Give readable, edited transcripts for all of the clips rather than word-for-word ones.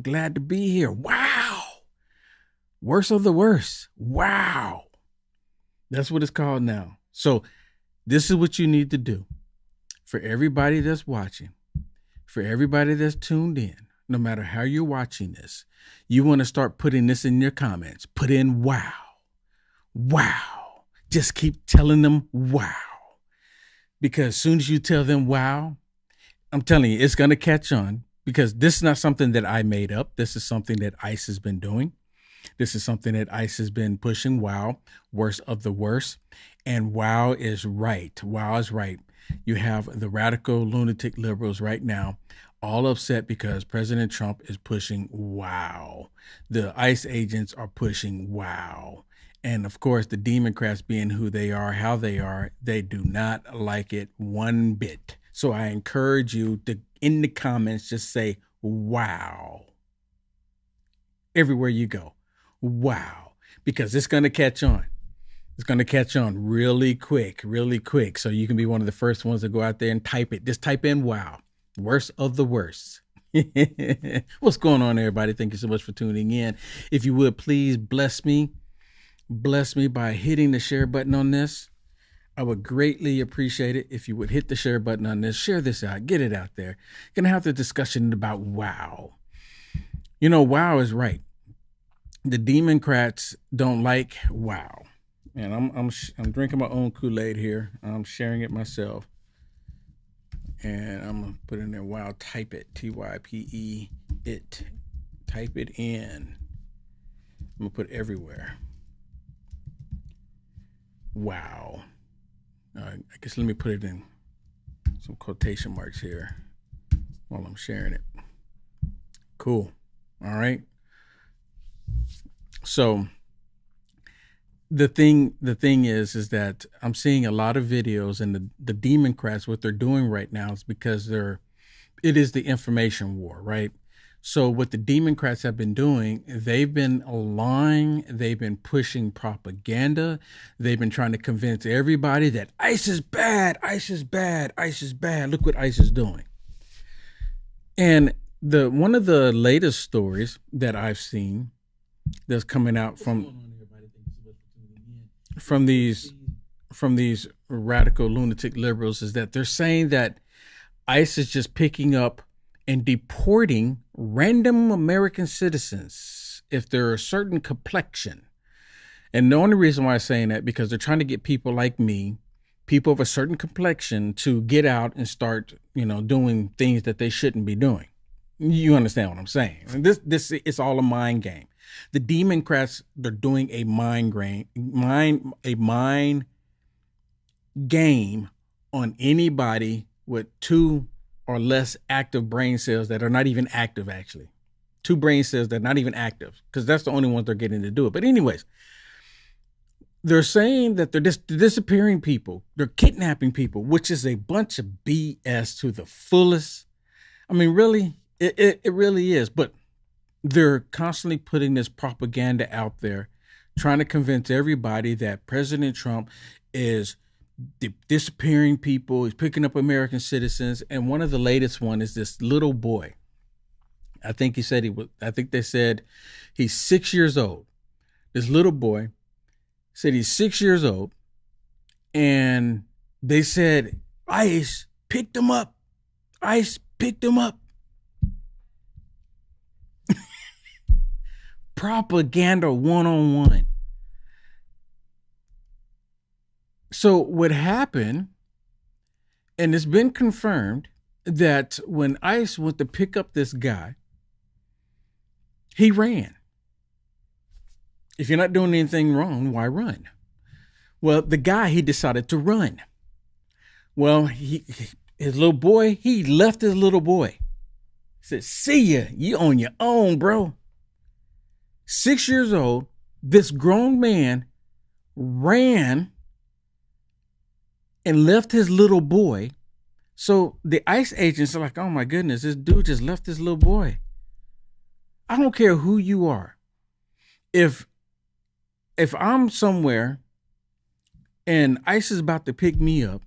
I'm glad to be here. Wow. Worst of the worst. Wow. That's what it's called now. So this is what you need to do for everybody that's watching, for everybody that's tuned in, no matter how you're watching this. You want to start putting this in your comments. Put in wow. Wow. Just keep telling them wow. Because as soon as you tell them wow, I'm telling you, it's going to catch on, because this is not something that I made up. This is something that ICE has been doing. This is something that ICE has been pushing. Wow, worst of the worst. And wow is right. Wow is right. You have the radical lunatic liberals right now all upset because President Trump is pushing wow. The ICE agents are pushing wow. And of course, the Democrats, being who they are, how they are, they do not like it one bit. So I encourage you to, in the comments, just say, wow. Everywhere you go. Wow. Because it's going to catch on. It's going to catch on really quick, really quick. So you can be one of the first ones to go out there and type it. Just type in wow. Worst of the worst. What's going on, everybody? Thank you so much for tuning in. If you would, please bless me by hitting the share button on this. I would greatly appreciate it if you would hit the share button on this. Share this out. Get it out there. Gonna have the discussion about wow. You know, wow is right. The Democrats don't like wow. And I'm drinking my own Kool-Aid here. I'm sharing it myself. And I'm gonna put in there wow. Type it. TYPE it. Type it in. I'm gonna put everywhere. Wow. I guess let me put it in some quotation marks here while I'm sharing it. Cool. All right. So the thing is that I'm seeing a lot of videos, and the Democrats, what they're doing right now is because it is the information war, right? So what the Democrats have been doing, they've been lying, they've been pushing propaganda, they've been trying to convince everybody that ICE is bad, ICE is bad, ICE is bad. Look what ICE is doing. And one of the latest stories that I've seen that's coming out from these radical lunatic liberals is that they're saying that ICE is just picking up and deporting random American citizens if they're a certain complexion. And the only reason why I'm saying that, because they're trying to get people like me, people of a certain complexion, to get out and start, doing things that they shouldn't be doing. You understand what I'm saying? And this is all a mind game. The Democrats, they're doing a mind game on anybody with two or less active brain cells that are not even active, actually. Two brain cells that are not even active, because that's the only ones they're getting to do it. But anyways, they're saying that they're disappearing people. They're kidnapping people, which is a bunch of BS to the fullest. I mean, really, it really is. But they're constantly putting this propaganda out there, trying to convince everybody that President Trump is disappearing people. He's picking up American citizens. And one of the latest one is this little boy. I think they said he's 6 years old. This little boy said he's 6 years old. And they said, ICE picked him up. ICE picked him up. Propaganda 101. So what happened, and it's been confirmed, that when ICE went to pick up this guy, he ran. If you're not doing anything wrong, why run? Well, the guy, he decided to run. Well, his little boy, he left his little boy. He said, see ya, you on your own, bro. 6 years old, this grown man ran and left his little boy. So the ICE agents are like, oh my goodness, this dude just left his little boy. I don't care who you are. If I'm somewhere and ICE is about to pick me up,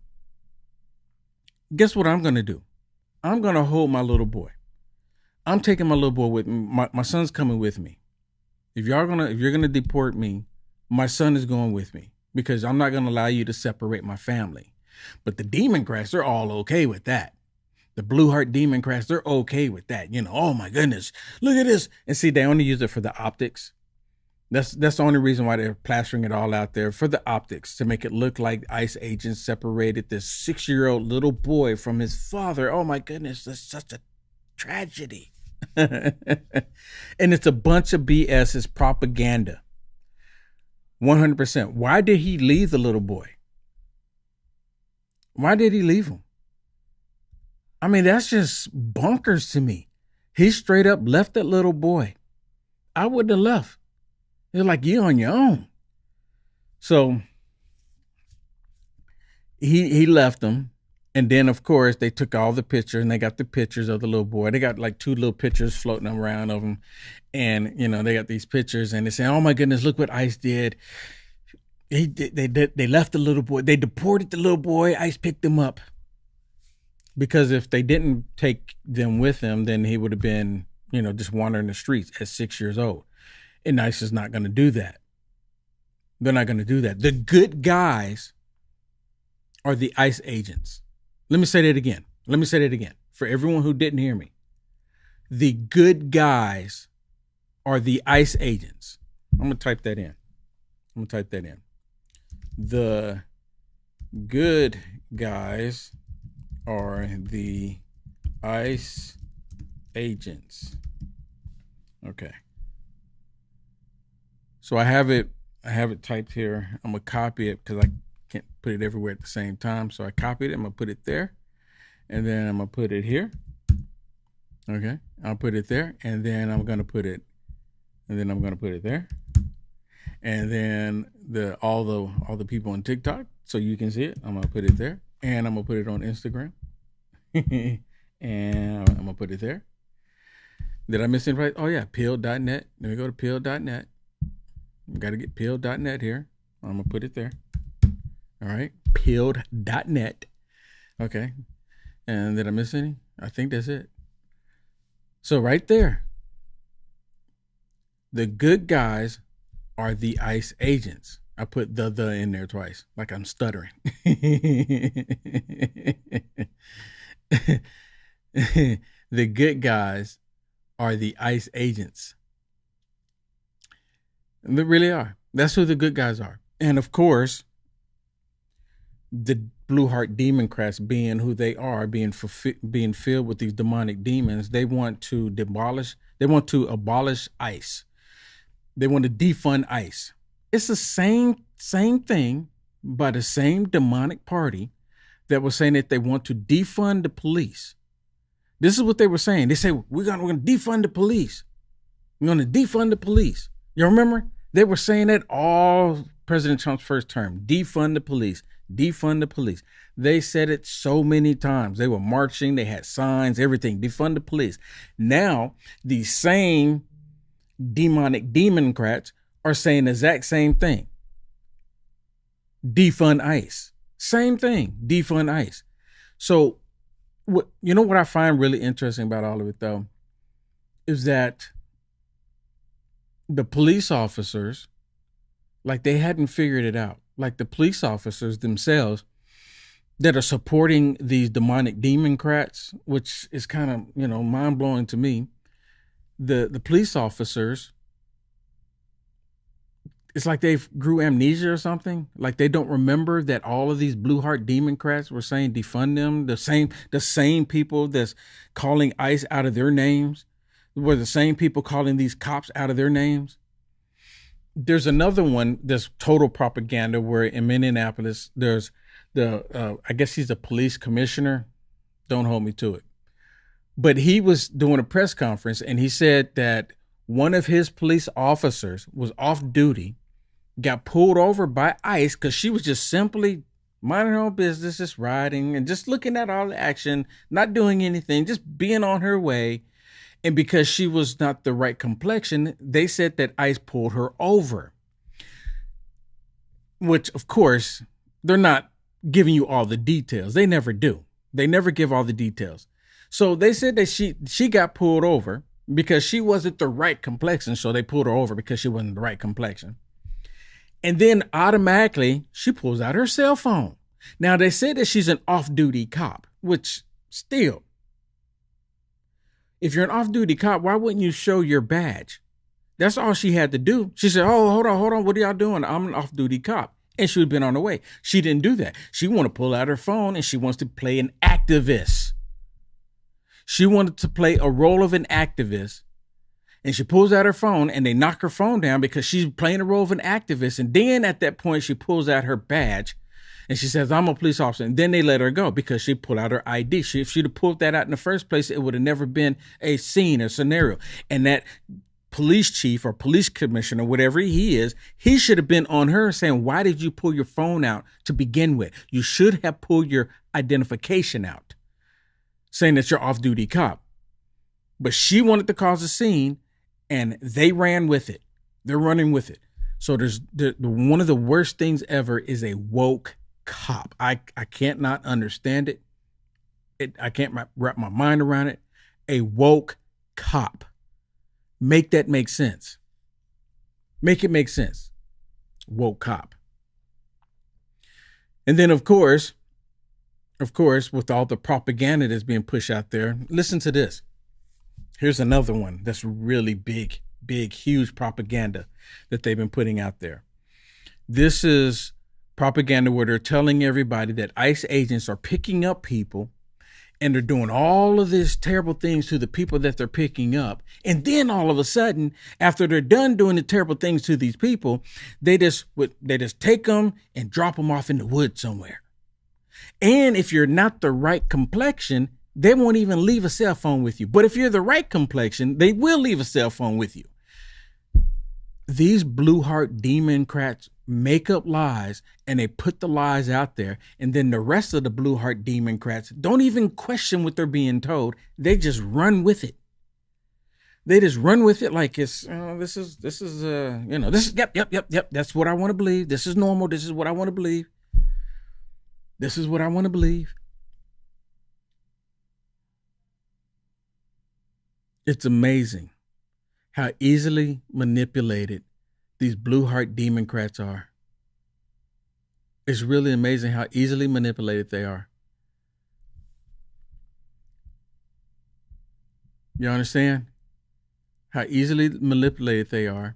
guess what I'm going to do? I'm going to hold my little boy. I'm taking my little boy with me. My son's coming with me. If you're gonna deport me, my son is going with me because I'm not gonna allow you to separate my family. But the Democrats, they're all okay with that. The Blue Heart Democrats, they're okay with that. You know, oh my goodness, look at this. And see, they only use it for the optics. That's the only reason why they're plastering it all out there, for the optics, to make it look like ICE agents separated this 6-year-old little boy from his father. Oh my goodness, that's such a tragedy. And it's a bunch of BS. It's propaganda. 100%. Why did he leave the little boy? Why did he leave him? I mean, that's just bonkers to me. He straight up left that little boy. I wouldn't have left. They're like, you on your own. So he left them. And then, of course, they took all the pictures and they got the pictures of the little boy. They got like 2 little pictures floating around of him. And, you know, they got these pictures and they say, oh, my goodness, look what ICE did. They left the little boy. They deported the little boy. ICE picked him up. Because if they didn't take them with them, then he would have been, you know, just wandering the streets at 6 years old. And ICE is not going to do that. They're not going to do that. The good guys are the ICE agents. Let me say that again. For everyone who didn't hear me. The good guys are the ICE agents. I'm going to type that in. The good guys are the ICE agents. Okay. So I have it typed here. I'm gonna copy it because I can't put it everywhere at the same time. So I copied it. I'm gonna put it there, and then I'm gonna put it here. Okay, I'll put it there, and then I'm gonna put it, and then I'm gonna put it there, and then all the people on TikTok, so you can see it. I'm gonna put it there, and I'm gonna put it on Instagram, and I'm gonna put it there. Did I miss anything? Oh yeah, pill.net. Let me go to pill.net. We got to get pill.net here. I'm going to put it there. All right. Pilled.net. Okay. And did I miss any? I think that's it. So right there, the good guys are the ICE agents. I put the in there twice, like I'm stuttering. The good guys are the ICE agents. They really are. That's who the good guys are. And of course, the Blue Heart Democrats, being who they are, being filled with these demonic demons, they want to abolish ICE. They want to defund ICE. It's the same thing by the same demonic party that was saying that they want to defund the police. This is what they were saying. They say, we're going to defund the police. We're going to defund the police. You remember? They were saying that all President Trump's first term. Defund the police. Defund the police. They said it so many times. They were marching. They had signs, everything. Defund the police. Now, these same demonic Democrats are saying the exact same thing. Defund ICE. Same thing. Defund ICE. So, you know what I find really interesting about all of it, though, is that the police officers, like they hadn't figured it out. Like the police officers themselves that are supporting these demonic Democrats, which is kind of, you know, mind blowing to me. The police officers, it's like they grew amnesia or something. Like they don't remember that all of these Blue Heart Democrats were saying defund them. The same people that's calling ICE out of their names were the same people calling these cops out of their names. There's another one that's total propaganda where in Minneapolis, there's I guess he's a police commissioner. Don't hold me to it. But he was doing a press conference and he said that one of his police officers was off duty, got pulled over by ICE because she was just simply minding her own business, just riding and just looking at all the action, not doing anything, just being on her way. And because she was not the right complexion, they said that ICE pulled her over. Which, of course, they're not giving you all the details. They never do. They never give all the details. So they said that she got pulled over because she wasn't the right complexion. So they pulled her over because she wasn't the right complexion. And then automatically she pulls out her cell phone. Now they said that she's an off-duty cop, which still, if you're an off-duty cop, why wouldn't you show your badge? That's all she had to do. She said, oh, hold on. What are y'all doing? I'm an off-duty cop. And she would have been on her way. She didn't do that. She wanted to pull out her phone and she wants to play an activist. She wanted to play a role of an activist. And she pulls out her phone and they knock her phone down because she's playing a role of an activist. And then at that point, she pulls out her badge and she says, I'm a police officer. And then they let her go because she pulled out her ID. If she'd have pulled that out in the first place, it would have never been a scene or scenario. And that police chief or police commissioner, whatever he is, he should have been on her saying, why did you pull your phone out to begin with? You should have pulled your identification out, saying that you're off-duty cop. But she wanted to cause a scene and they ran with it. They're running with it. So there's one of the worst things ever is a woke cop. I can't not understand it. I can't wrap my mind around it. A woke cop. Make that make sense. Make it make sense. Woke cop. And then, of course, with all the propaganda that's being pushed out there, listen to this. Here's another one that's really big, huge propaganda that they've been putting out there. This is propaganda where they're telling everybody that ICE agents are picking up people and they're doing all of these terrible things to the people that they're picking up. And then all of a sudden, after they're done doing the terrible things to these people, they just take them and drop them off in the woods somewhere. And if you're not the right complexion, they won't even leave a cell phone with you. But if you're the right complexion, they will leave a cell phone with you. These blue heart democrats make up lies and they put the lies out there. And then the rest of the blue heart democrats don't even question what they're being told. They just run with it. They just run with it like it's, yep. That's what I want to believe. This is normal. This is what I want to believe. This is what I want to believe. It's amazing how easily manipulated these blue heart democrats are. It's really amazing how easily manipulated they are. You understand? How easily manipulated they are.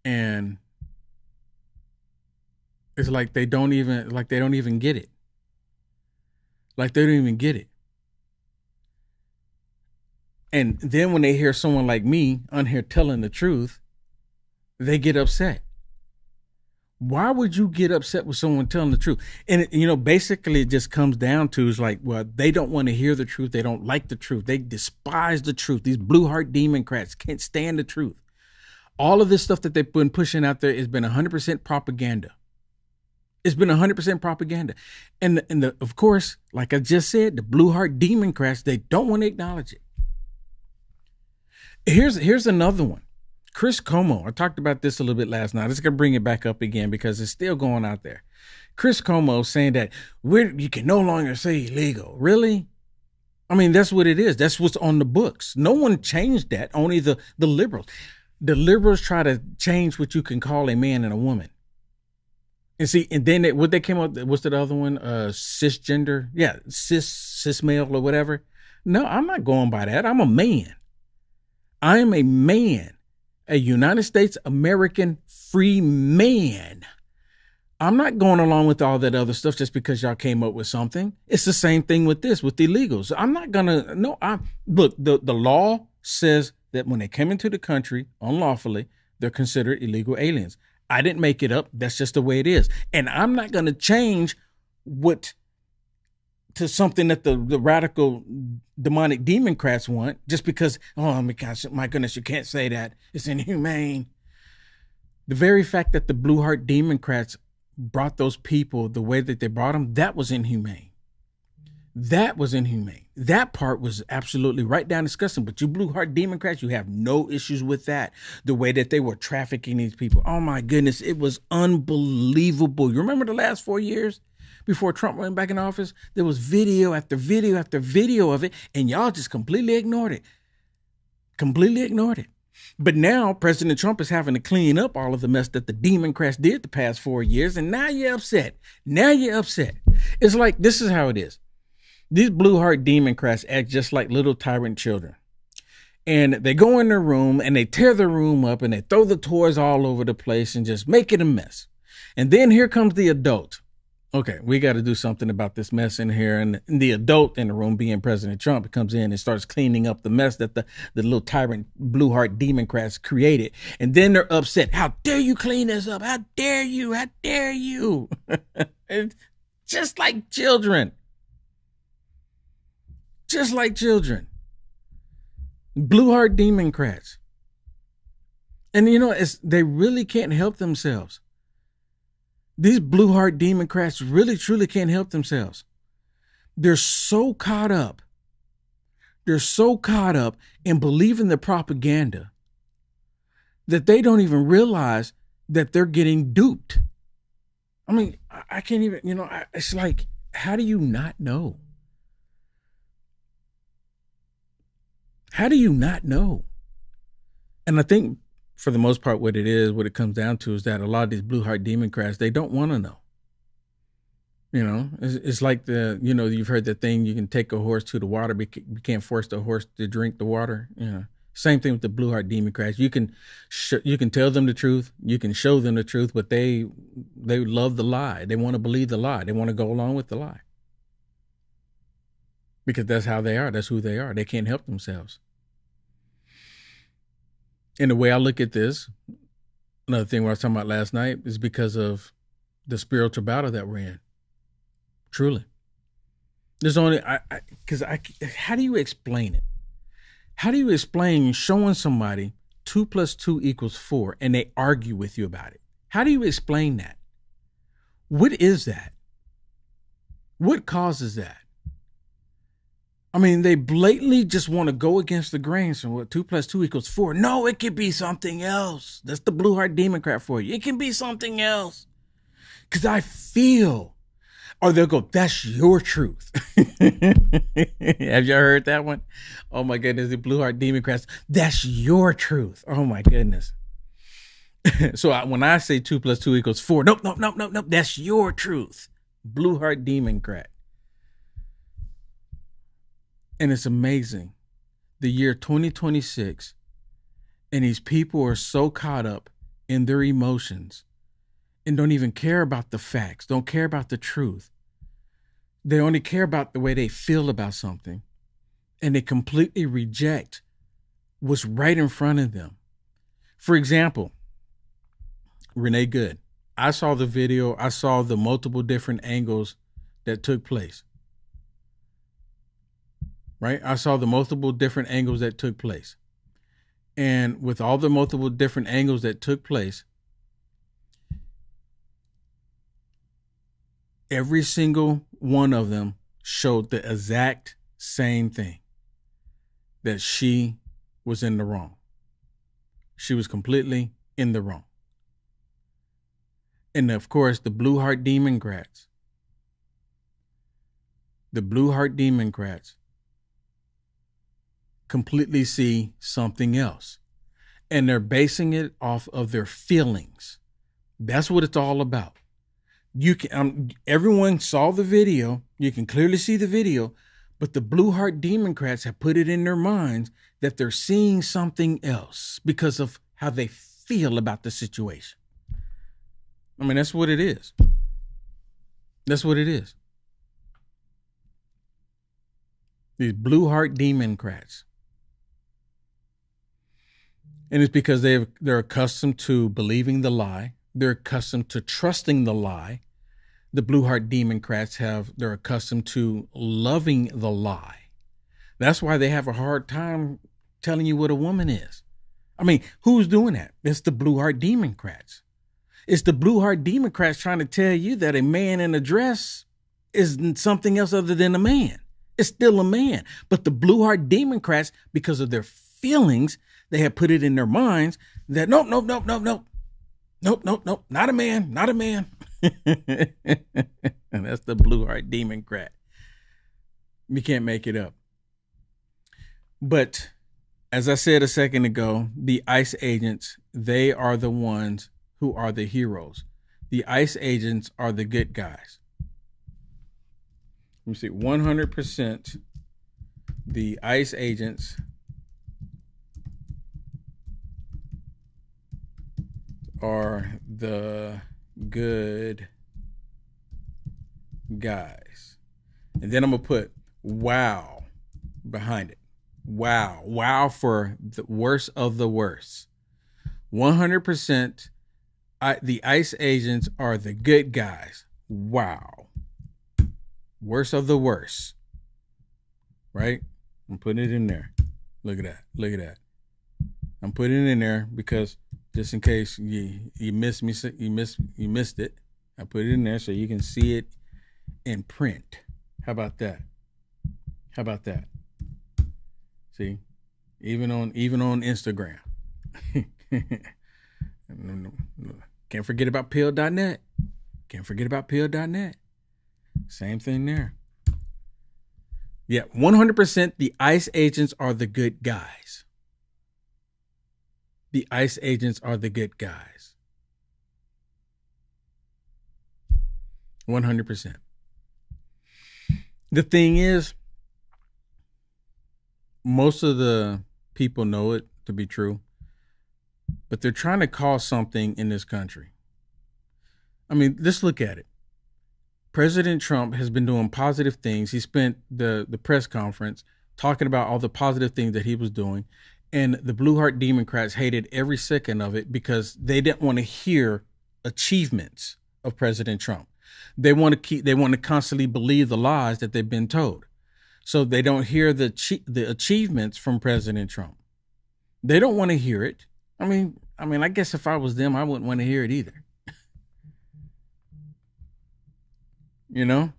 And it's like they don't even get it. Like they don't even get it. And then when they hear someone like me on here telling the truth, they get upset. Why would you get upset with someone telling the truth? And, basically it just comes down to is like, well, they don't want to hear the truth. They don't like the truth. They despise the truth. These blue heart democrats can't stand the truth. All of this stuff that they've been pushing out there has been 100% propaganda. It's been 100% propaganda. And of course, like I just said, the blue heart democrats, they don't want to acknowledge it. Here's another one. Chris Cuomo. I talked about this a little bit last night. I'm just going to bring it back up again because it's still going out there. Chris Cuomo saying that you can no longer say illegal. Really? I mean, that's what it is. That's what's on the books. No one changed that. Only the liberals. The liberals try to change what you can call a man and a woman. And see, and then what they came up, what's the other one? Cisgender. Yeah, cis male or whatever. No, I'm not going by that. I'm a man. I am a man, a United States American free man. I'm not going along with all that other stuff just because y'all came up with something. It's the same thing with this, with the illegals. I'm not going to, look, the law says that when they come into the country unlawfully, they're considered illegal aliens. I didn't make it up. That's just the way it is. And I'm not going to change to something that the radical demonic democrats want just because, oh my goodness, you can't say that. It's inhumane. The very fact that the blue heart democrats brought those people the way that they brought them, that was inhumane. That was inhumane. That part was absolutely right down disgusting. But you blue heart democrats, you have no issues with that. The way that they were trafficking these people. Oh my goodness, it was unbelievable. You remember the last 4 years? before Trump went back in office, there was video after video after video of it, and y'all just completely ignored it. Completely ignored it. But now President Trump is having to clean up all of the mess that the Democrats did the past 4 years, and now you're upset. Now you're upset. It's like, this is how it is. These blue heart Democrats act just like little tyrant children. And they go in their room and they tear the room up and they throw the toys all over the place and just make it a mess. And then here comes the adult. Okay, we got to do something about this mess in here. And the adult in the room, being President Trump, comes in and starts cleaning up the mess that the little tyrant blue heart Democrats created. And then they're upset. How dare you clean this up? How dare you? How dare you? It's just like children. Just like children. Blue heart Democrats. And they really can't help themselves. These blue heart Democrats really, truly can't help themselves. They're so caught up. They're so caught up in believing the propaganda that they don't even realize that they're getting duped. I mean, I can't even, it's like, how do you not know? How do you not know? And I think, for the most part, what it comes down to is that a lot of these blue heart Democrats, they don't want to know. It's like you've heard the thing, you can take a horse to the water, but you can't force the horse to drink the water. Same thing with the blue heart Democrats. You can tell them the truth, you can show them the truth, but they love the lie. They want to believe the lie. They want to go along with the lie. Because that's how they are. That's who they are. They can't help themselves. And the way I look at this, another thing I was talking about last night, is because of the spiritual battle that we're in. Truly. There's only, how do you explain it? How do you explain showing somebody 2 + 2 = 4 and they argue with you about it? How do you explain that? What is that? What causes that? I mean, they blatantly just want to go against the grain. So what, 2 + 2 = 4? No, it could be something else. That's the blue heart Democrat for you. It can be something else. Because I feel, or they'll go, that's your truth. Have you heard that one? Oh my goodness, the blue heart Democrats, that's your truth. Oh my goodness. So when I say 2 + 2 = 4, nope, that's your truth. Blue heart Democrat. And it's amazing. The year 2026, and these people are so caught up in their emotions and don't even care about the facts, don't care about the truth. They only care about the way they feel about something, and they completely reject what's right in front of them. For example, Renee Good. I saw the video. I saw the multiple different angles that took place. Right? I saw the multiple different angles that took place. And with all the multiple different angles that took place, every single one of them showed the exact same thing, that she was in the wrong. She was completely in the wrong. And of course, the blue heart Democrats completely see something else, and they're basing it off of their feelings. That's what it's all about. You can, everyone saw the video. You can clearly see the video, but the blue heart Democrats have put it in their minds that they're seeing something else because of how they feel about the situation. I mean, that's what it is. That's what it is. These blue heart Democrats. And it's because they're accustomed to believing the lie. They're accustomed to trusting the lie. The blue heart Democrats they're accustomed to loving the lie. That's why they have a hard time telling you what a woman is. I mean, who's doing that? It's the blue heart Democrats. It's the blue heart Democrats trying to tell you that a man in a dress is something else other than a man. It's still a man. But the blue heart Democrats, because of their feelings, they have put it in their minds that nope, not a man. And that's the blue heart Democrat. You can't make it up. But as I said a second ago, the ICE agents, they are the ones who are the heroes. The ICE agents are the good guys. Let me see, 100% the ICE agents are the good guys. And then I'm going to put wow behind it. Wow. Wow for the worst of the worst. 100% the ICE agents are the good guys. Wow. Worst of the worst. Right? I'm putting it in there. Look at that. Look at that. I'm putting it in there because just in case you missed me, you missed it. I put it in there so you can see it in print. How about that? How about that? See, even on Instagram. Can't forget about pill.net. Can't forget about pill.net. Same thing there. Yeah, 100% the ICE agents are the good guys. The ICE agents are the good guys. 100%. The thing is, most of the people know it to be true, but they're trying to cause something in this country. I mean, let's look at it. President Trump has been doing positive things. He spent the press conference talking about all the positive things that he was doing. And the Blue Heart Democrats hated every second of it because they didn't want to hear achievements of President Trump. They want to constantly believe the lies that they've been told. So they don't hear the achievements from President Trump. They don't want to hear it. I mean, I guess if I was them, I wouldn't want to hear it either. You know?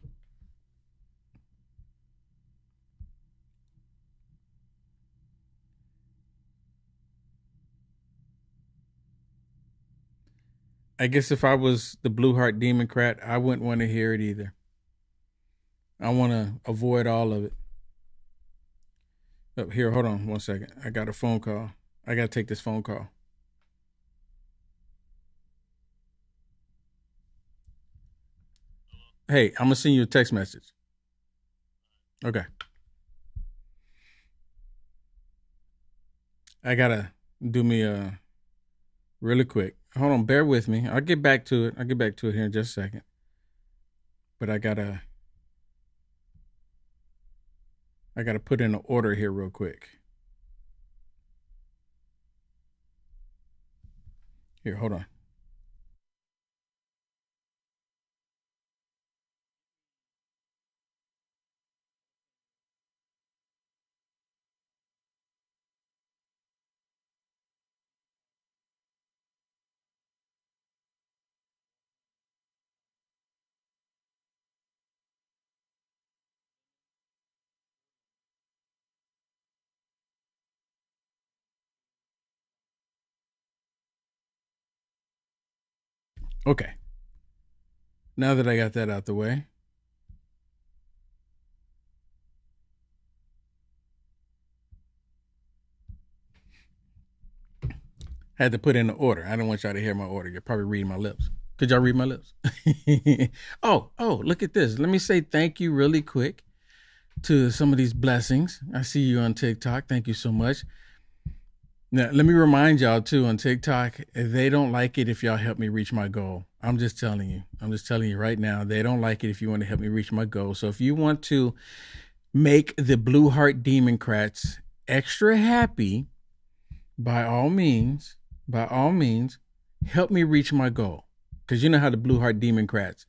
I guess if I was the Blue Heart Democrat, I wouldn't want to hear it either. I want to avoid all of it. Oh, here, hold on 1 second. I got a phone call. I got to take this phone call. Hey, I'm going to send you a text message. Okay. I got to do me a really quick. Hold on, bear with me. I'll get back to it. I'll get back to it here in just a second. But I got to put in an order here real quick. Here, hold on. Okay. Now that I got that out the way, had to put in an order. I don't want y'all to hear my order. You're probably reading my lips. Could y'all read my lips? oh, look at this. Let me say thank you really quick to some of these blessings. I see you on TikTok. Thank you so much. Now, let me remind y'all too on TikTok, they don't like it if y'all help me reach my goal. I'm just telling you. I'm just telling you right now, they don't like it if you want to help me reach my goal. So if you want to make the Blue Heart Democrats extra happy, by all means, help me reach my goal. Because you know how the Blue Heart Democrats.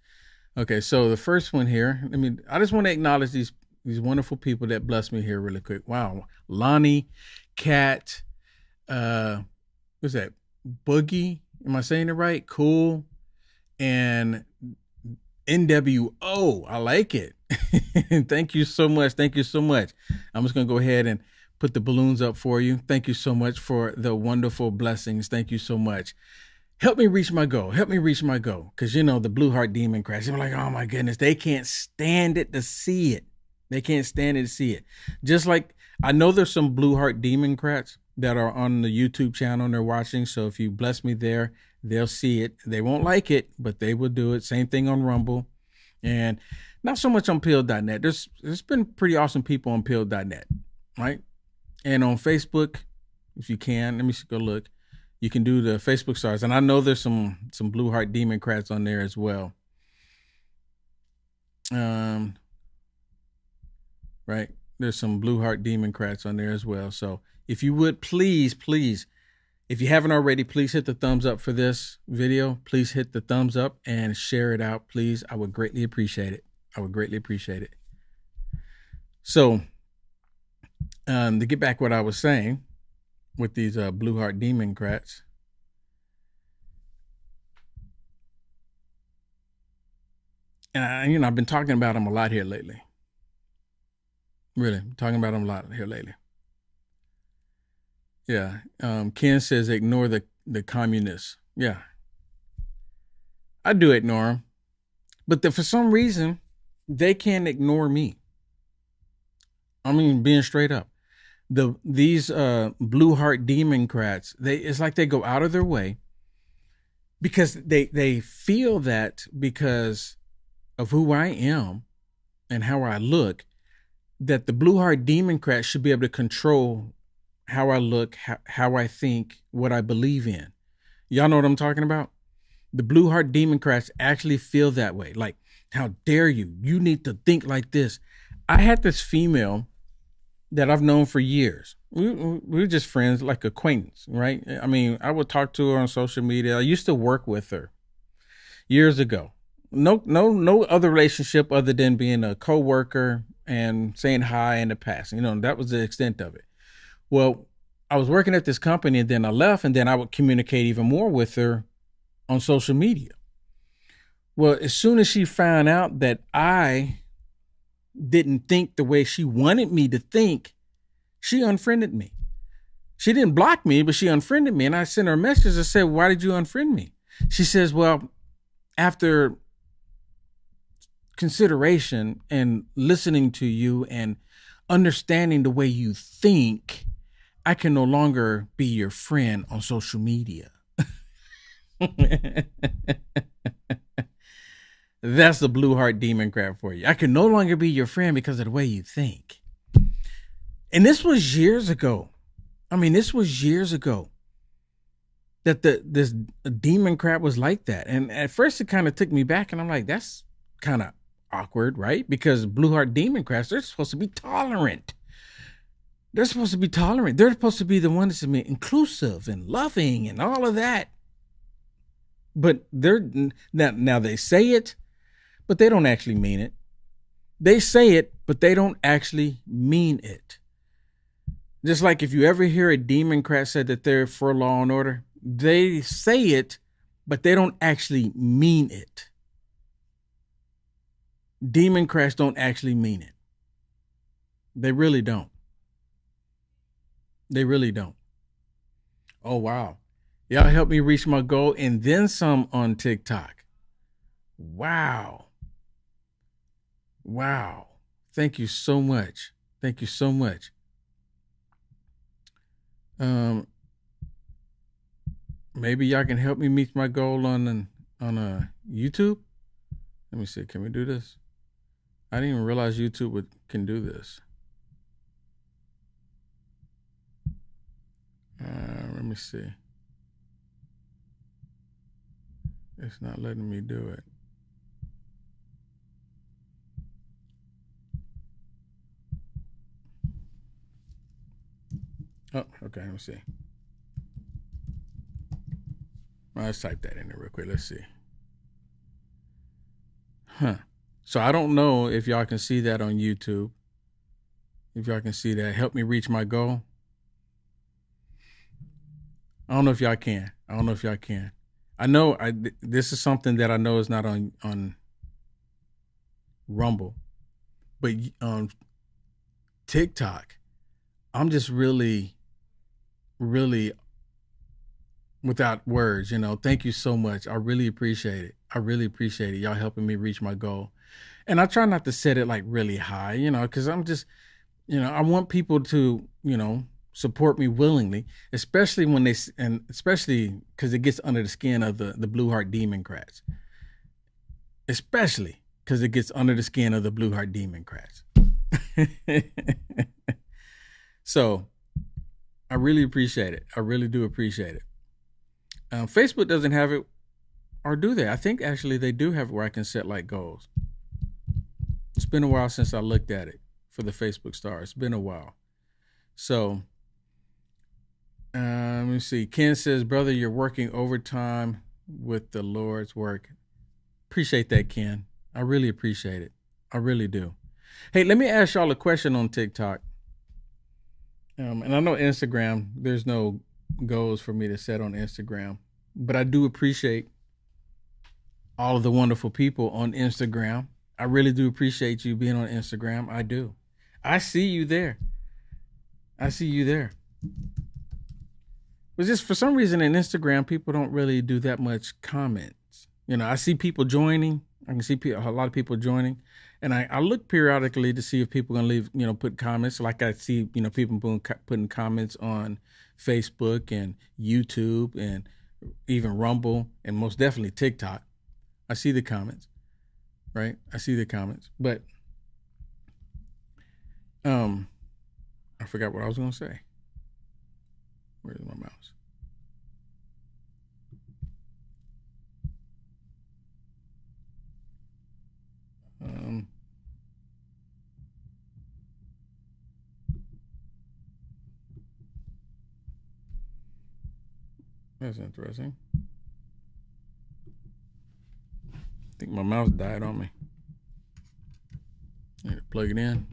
Okay, so the first one here, I just want to acknowledge these wonderful people that blessed me here really quick. Wow. Lonnie, Kat, what's that? Boogie. Am I saying it right? Cool. And NWO. I like it. Thank you so much. Thank you so much. I'm just going to go ahead and put the balloons up for you. Thank you so much for the wonderful blessings. Thank you so much. help me reach my goal. Help me reach my goal. Because, you know, the blue heart Democrats, they're like, oh my goodness, they can't stand it to see it. They can't stand it to see it. Just like I know there's some blue heart Democrats that are on the YouTube channel and they're watching. So if you bless me there, they'll see it. They won't like it, but they will do it. Same thing on Rumble. And not so much on Pill.net. There's been pretty awesome people on Pill.net, right? And on Facebook, if you can, let me go look. You can do the Facebook stars. And I know there's some blue heart Democrats on there as well. Right? There's some blue heart Democrats on there as well. So if you would, please, if you haven't already, please hit the thumbs up for this video. Please hit the thumbs up and share it out, please. I would greatly appreciate it. So to get back what I was saying with these blue heart Democrats, and I've been talking about them a lot here lately. Really, I'm talking about them a lot here lately. Yeah. Ken says ignore the communists. Yeah. I do ignore them. But for some reason, they can't ignore me. I mean, being straight up. These blue heart Democrats, it's like they go out of their way because they feel that because of who I am and how I look, that the blue heart Democrats should be able to control how I look, how I think, what I believe in. Y'all know what I'm talking about? The blue heart Democrats actually feel that way. Like, how dare you? You need to think like this. I had this female that I've known for years. We were just friends, like acquaintance, right? I mean, I would talk to her on social media. I used to work with her years ago. No other relationship other than being a coworker and saying hi in the past. You know, that was the extent of it. Well, I was working at this company and then I left, and then I would communicate even more with her on social media. Well, as soon as she found out that I didn't think the way she wanted me to think, she unfriended me. She didn't block me, but she unfriended me. And I sent her a message and said, why did you unfriend me? She says, well, after consideration and listening to you and understanding the way you think, I can no longer be your friend on social media. That's the blue heart Democrat for you. I can no longer be your friend because of the way you think. And this was years ago. I mean, this was years ago that this Democrat was like that. And at first it kind of took me back, and I'm like, that's kind of awkward, right? Because blue heart Democrats, they're supposed to be tolerant. They're supposed to be tolerant. They're supposed to be the ones to be inclusive and loving and all of that. But they're now they say it, but they don't actually mean it. They say it, but they don't actually mean it. Just like if you ever hear a Democrat say that they're for law and order, they say it, but they don't actually mean it. Democrats don't actually mean it. They really don't. They really don't. Oh, wow. Y'all help me reach my goal and then some on TikTok. Wow. Wow. Thank you so much. Thank you so much. Maybe y'all can help me meet my goal on YouTube. Let me see. Can we do this? I didn't even realize YouTube can do this. Let me see. It's not letting me do it. Oh, okay. Let me see. Well, let's type that in there real quick. Let's see. So I don't know if y'all can see that on YouTube. If y'all can see that, help me reach my goal. I don't know if y'all can. I know this is something that I know is not on Rumble, but on TikTok, I'm just really without words. Thank you so much. I really appreciate it. I really appreciate it. Y'all helping me reach my goal. And I try not to set it like really high, because I'm just, I want people to, support me willingly, especially especially because it gets under the skin of the Blue Heart Democrats, especially because it gets under the skin of the Blue Heart Democrats. So I really appreciate it. I really do appreciate it. Facebook doesn't have it, or do they? I think actually they do have it where I can set like goals. It's been a while since I looked at it for the Facebook star. It's been a while. So let me see. Ken says, brother, you're working overtime with the Lord's work. Appreciate that, Ken. I really appreciate it. I really do. Hey, let me ask y'all a question on TikTok. And I know Instagram, there's no goals for me to set on Instagram, but I do appreciate all of the wonderful people on Instagram. I really do appreciate you being on Instagram. I do. I see you there. I see you there. But just for some reason in Instagram, people don't really do that much comments. I see people joining. I can see a lot of people joining. And I look periodically to see if people are going to leave, put comments. Like I see, people putting comments on Facebook and YouTube and even Rumble and most definitely TikTok. I see the comments, right? I see the comments. But I forgot what I was going to say. Where's my mouse? That's interesting. I think my mouse died on me. I need to plug it in.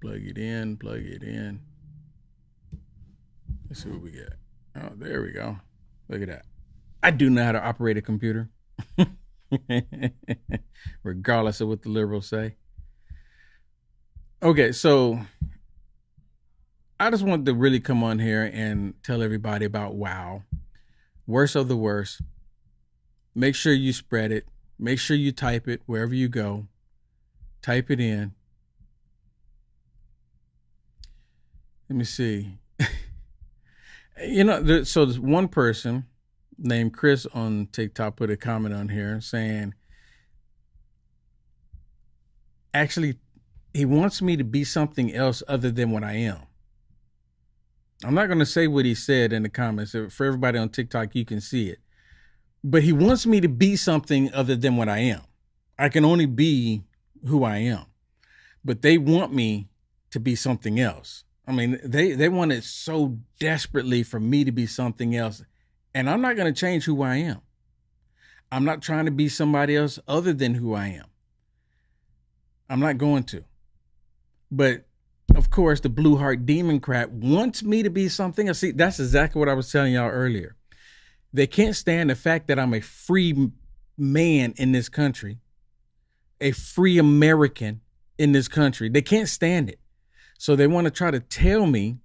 Plug it in. Plug it in. Let's see what we get. Oh, there we go. Look at that. I do know how to operate a computer. Regardless of what the liberals say. Okay, so I just wanted to really come on here and tell everybody about WOW. Worst of the worst. Make sure you spread it. Make sure you type it wherever you go. Type it in. Let me see. So there's one person named Chris on TikTok put a comment on here saying, actually, he wants me to be something else other than what I am. I'm not going to say what he said in the comments. For everybody on TikTok, you can see it. But he wants me to be something other than what I am. I can only be who I am. But they want me to be something else. I mean, they want it so desperately for me to be something else. And I'm not going to change who I am. I'm not trying to be somebody else other than who I am. I'm not going to. But of course, the Blue Heart Democrat wants me to be something else. See, that's exactly what I was telling y'all earlier. They can't stand the fact that I'm a free man in this country, a free American in this country. They can't stand it. So they want to try to tell me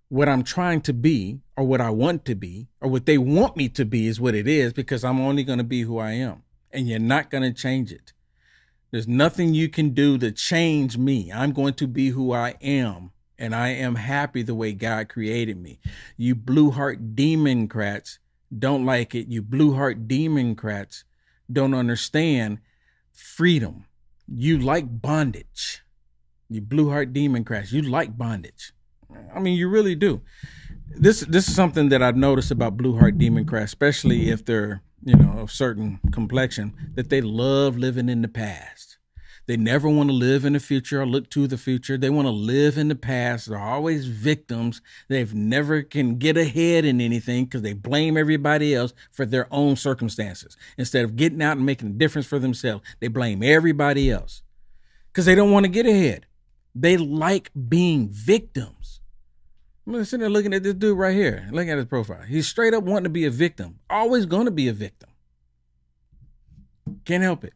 what I'm trying to be or what I want to be or what they want me to be is what it is, because I'm only going to be who I am. And you're not going to change it. There's nothing you can do to change me. I'm going to be who I am. And I am happy the way God created me. You Blue Heart Democrats don't like it. You Blue Heart Democrats don't understand freedom. You like bondage. You Blue Heart Democrats, you like bondage. I mean, you really do. This is something that I've noticed about Blue Heart Democrats, especially if they're, of certain complexion, that they love living in the past. They never want to live in the future or look to the future. They want to live in the past. They're always victims. They've never can get ahead in anything because they blame everybody else for their own circumstances. Instead of getting out and making a difference for themselves, they blame everybody else because they don't want to get ahead. They like being victims. I'm sitting there looking at this dude right here, looking at his profile. He's straight up wanting to be a victim. Always going to be a victim. Can't help it.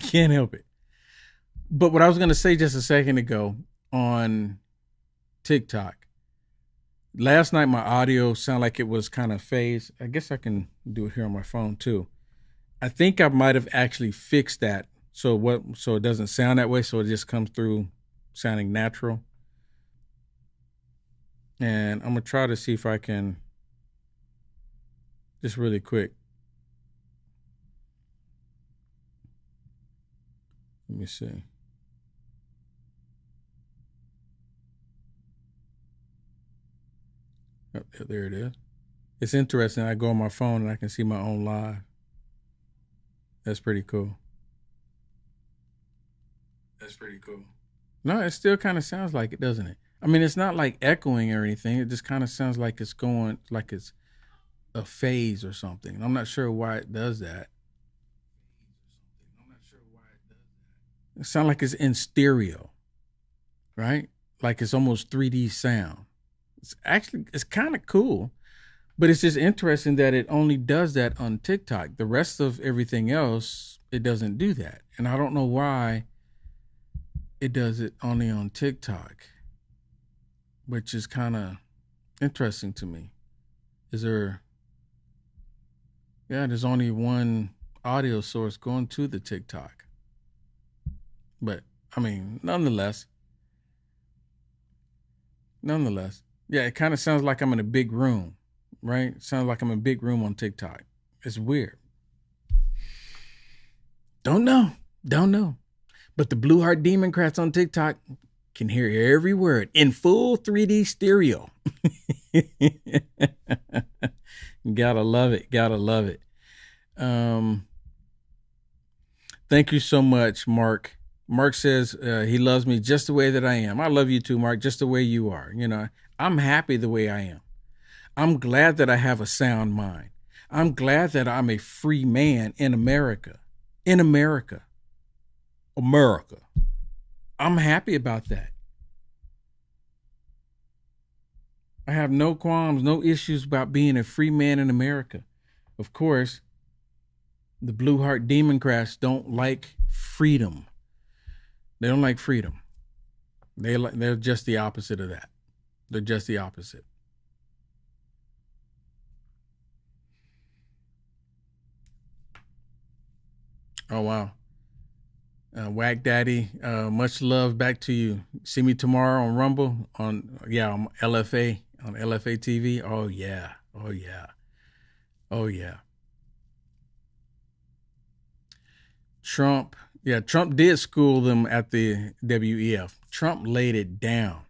Can't help it. But what I was going to say just a second ago on TikTok, Last night my audio sounded like it was kind of phased. I guess I can do it here on my phone too. I think I might have actually fixed that so it doesn't sound that way, so it just comes through sounding natural. And I'm gonna try to see if I can just really quick. Let me see. Oh, there it is. It's interesting. I go on my phone and I can see my own live. That's pretty cool. That's pretty cool. No, it still kind of sounds like it, doesn't it? I mean, it's not like echoing or anything. It just kind of sounds like it's going, like it's a phase or something. I'm not sure why it does that. It sounds like it's in stereo, right? Like it's almost 3D sound. It's kind of cool, but it's just interesting that it only does that on TikTok. The rest of everything else, it doesn't do that, and I don't know why it does it only on TikTok, which is kind of interesting to me. Is there? Yeah, there's only one audio source going to the TikTok, but I mean, nonetheless, yeah, it kind of sounds like I'm in a big room, right? Sounds like I'm in a big room on TikTok. It's weird. Don't know. But the Blue Heart Democrats on TikTok can hear every word in full 3D stereo. Gotta love it. Gotta love it. Thank you so much, Mark. Mark says he loves me just the way that I am. I love you too, Mark, just the way you are. You know, I'm happy the way I am. I'm glad that I have a sound mind. I'm glad that I'm a free man in America. In America. America. I'm happy about that. I have no qualms, no issues about being a free man in America. Of course, the Blue Heart Democrats don't like freedom. They don't like freedom. They're just the opposite of that. They're just the opposite. Oh wow. Whack Daddy, much love back to you. See me tomorrow on Rumble on LFA on LFA TV. Oh yeah. Oh yeah. Oh yeah. Trump, yeah, Trump did school them at the WEF. Trump laid it down.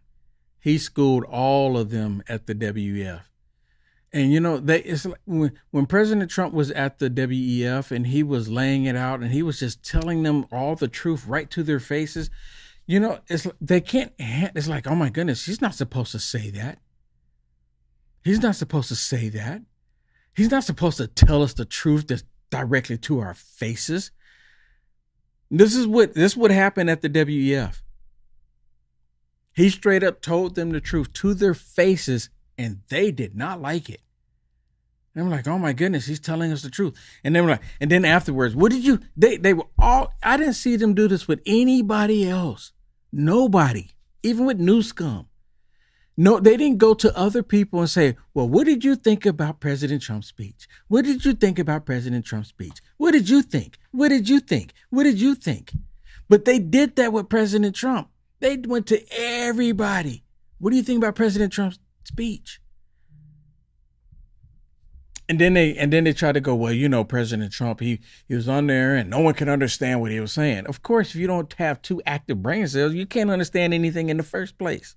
He schooled all of them at the WEF. And you know, it's like when President Trump was at the WEF and he was laying it out and he was just telling them all the truth right to their faces. You know, they can't. It's like, oh my goodness, he's not supposed to say that. He's not supposed to say that. He's not supposed to tell us the truth that's directly to our faces. This is what happened at the WEF. He straight up told them the truth to their faces, and they did not like it. And I'm like, oh my goodness, he's telling us the truth. And they were like, and then afterwards, what did you? They were all. I didn't see them do this with anybody else. Nobody, even with New Scum. No, they didn't go to other people and say, well, what did you think about President Trump's speech? What did you think about President Trump's speech? What did you think? What did you think? What did you think? But they did that with President Trump. They went to everybody. What do you think about President Trump's speech? And then they try to go, well, you know, President Trump, he was on there and no one could understand what he was saying. Of course, if you don't have two active brain cells, you can't understand anything in the first place.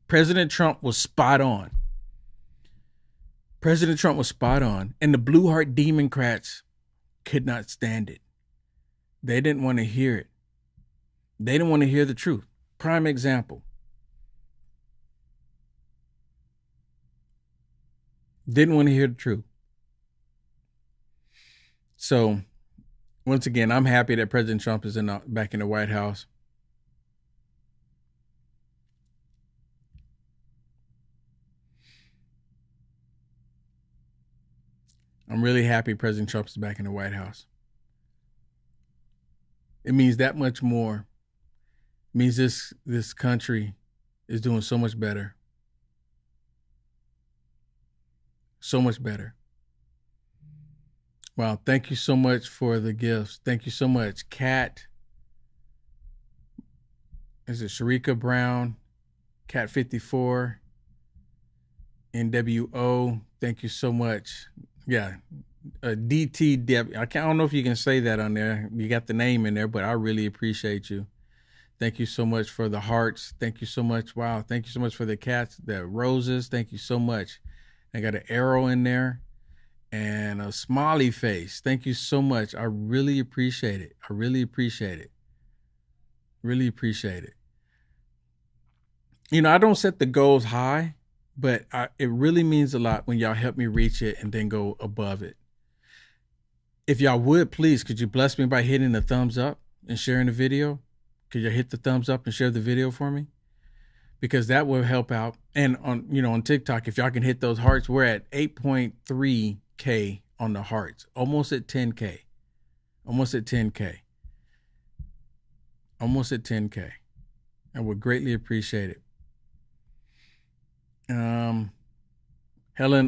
President Trump was spot on. President Trump was spot on. And the Blue Heart Democrats could not stand it. They didn't want to hear it. They didn't want to hear the truth. Prime example. Didn't want to hear the truth. So, once again, I'm happy that President Trump is back in the White House. I'm really happy President Trump is back in the White House. It means that much more. It means this country is doing so much better. So much better. Wow. Thank you so much for the gifts. Thank you so much. Kat, is it Sharika Brown? Cat 54, NWO. Thank you so much. Yeah. DT, I don't know if you can say that on there. You got the name in there, but I really appreciate you. Thank you so much for the hearts. Thank you so much. Wow. Thank you so much for the cats, the roses. Thank you so much. I got an arrow in there and a smiley face. Thank you so much. I really appreciate it. I really appreciate it. Really appreciate it. You know, I don't set the goals high, but it really means a lot when y'all help me reach it and then go above it. If y'all would, please, could you bless me by hitting the thumbs up and sharing the video? Could you hit the thumbs up and share the video for me? Because that will help out. And on TikTok, if y'all can hit those hearts, we're at 8.3K on the hearts, almost at 10K. Almost at 10K. Almost at 10K. I would greatly appreciate it. Helen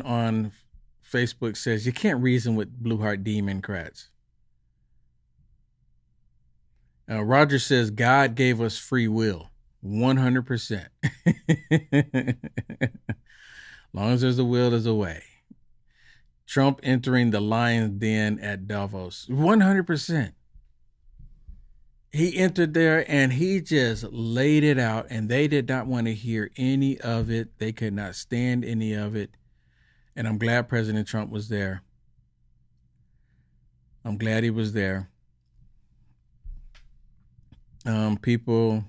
on Facebook says, you can't reason with Blue Heart Democrats. Roger says, God gave us free will. 100%. As long as there's a will, there's a way. Trump entering the lion's den at Davos. 100%. He entered there and he just laid it out, and they did not want to hear any of it. They could not stand any of it. And I'm glad President Trump was there. I'm glad he was there. People,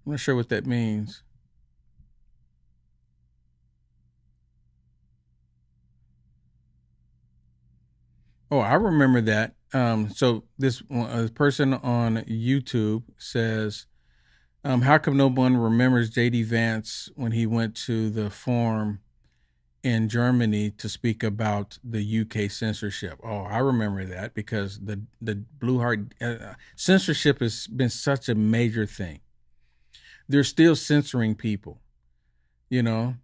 I'm not sure what that means. Oh, I remember that. So this person on YouTube says, how come no one remembers J.D. Vance when he went to the forum in Germany to speak about the UK censorship? Oh, I remember that, because the Blue Heart censorship has been such a major thing. They're still censoring people, you know.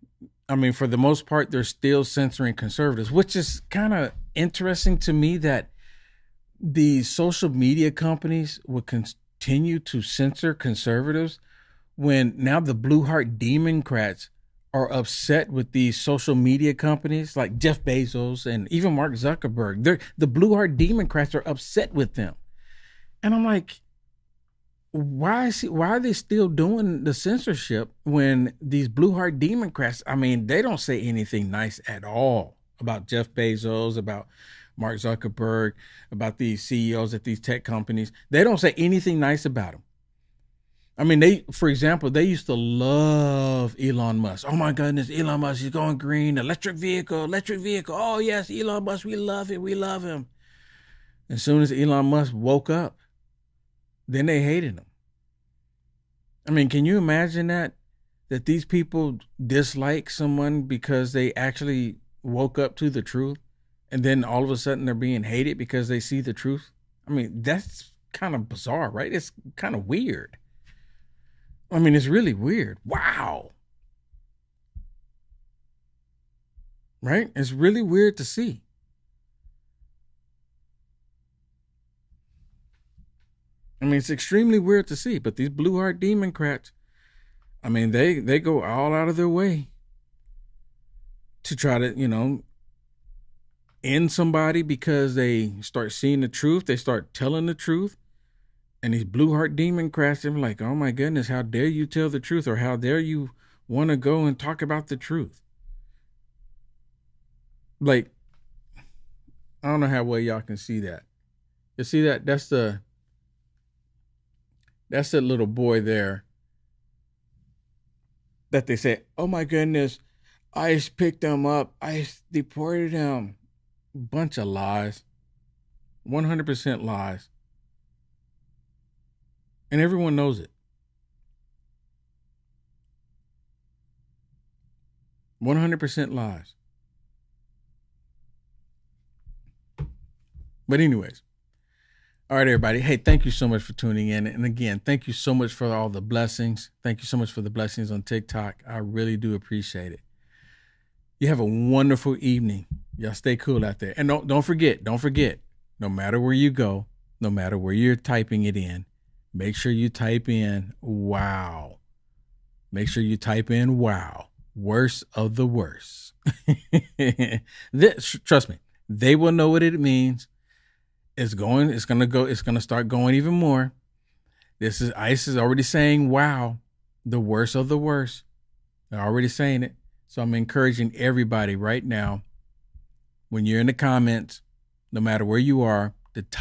I mean, for the most part, they're still censoring conservatives, which is kind of interesting to me that the social media companies would continue to censor conservatives when now the Blue Heart Democrats are upset with these social media companies like Jeff Bezos and even Mark Zuckerberg. The Blue Heart Democrats are upset with them. And I'm like, why are they still doing the censorship when these Blue Heart Democrats, I mean, they don't say anything nice at all about Jeff Bezos, about Mark Zuckerberg, about these CEOs at these tech companies. They don't say anything nice about them. I mean, for example, they used to love Elon Musk. Oh my goodness, Elon Musk, he's going green, electric vehicle. Oh yes, Elon Musk, we love it, we love him. As soon as Elon Musk woke up, then they hated him. I mean, can you imagine that these people dislike someone because they actually woke up to the truth, and then all of a sudden they're being hated because they see the truth? I mean, that's kind of bizarre, right? It's kind of weird. I mean, it's really weird. Wow. Right? It's really weird to see. I mean, it's extremely weird to see, but these Blue Heart Democrats, I mean, they go all out of their way to try to, end somebody because they start seeing the truth. They start telling the truth. And these Blue Heart Democrats, they're like, oh my goodness, how dare you tell the truth, or how dare you want to go and talk about the truth? Like, I don't know how well y'all can see that. You see that? That's the little boy there that they say, oh my goodness, ICE picked him up. ICE deported him. Bunch of lies. 100% lies. And everyone knows it. 100% lies. But anyways, All right, everybody. Hey, thank you so much for tuning in. And again, thank you so much for all the blessings. Thank you so much for the blessings on TikTok. I really do appreciate it. You have a wonderful evening. Y'all stay cool out there. And don't forget, no matter where you go, no matter where you're typing it in, make sure you type in wow. Make sure you type in wow. Worst of the worst. Trust me, they will know what it means. It's gonna start going even more. ICE is already saying wow, the worst of the worst. They're already saying it. So I'm encouraging everybody right now, when you're in the comments, no matter where you are, to